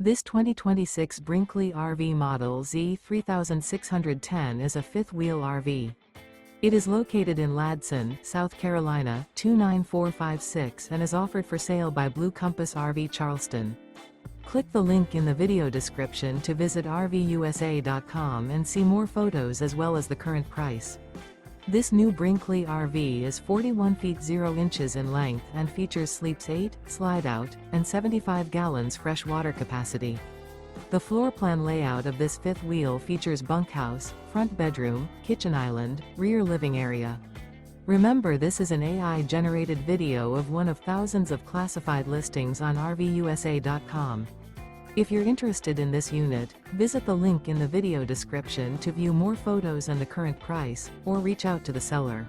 This 2026 Brinkley RV Model Z 3610 is a fifth-wheel RV. It is located in Ladson, South Carolina, 29456 and is offered for sale by Blue Compass RV Charleston. Click the link in the video description to visit RVUSA.com and see more photos as well as the current price. This new Brinkley RV is 41 feet 0 inches in length and features sleeps 8, slide-out, and 75 gallons fresh water capacity. The floor plan layout of this fifth wheel features bunkhouse, front bedroom, kitchen island, rear living area. Remember, this is an AI-generated video of one of thousands of classified listings on RVUSA.com. If you're interested in this unit, visit the link in the video description to view more photos and the current price, or reach out to the seller.